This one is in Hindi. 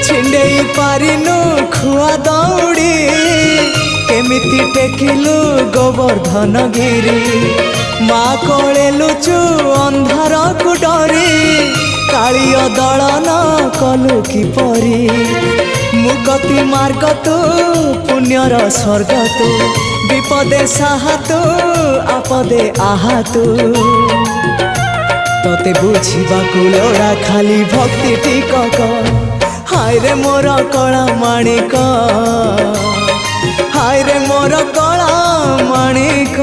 छिंडेई पारिनु खुआ दौड़ी केमिति टेकिलु गोवर्धन गिरी माँ कोले लुचु अंधार को डरी कालिय दलन कलु किपरि मुकति मार्ग तू पुण्यर स्वर्ग तू विपदे साहा तू आपदे आहा तू तोते बुझिबाकु लोड़ा खाली भक्ति टिकक हाय रे मोर कला माणिक हाय रे मोर कला माणिक।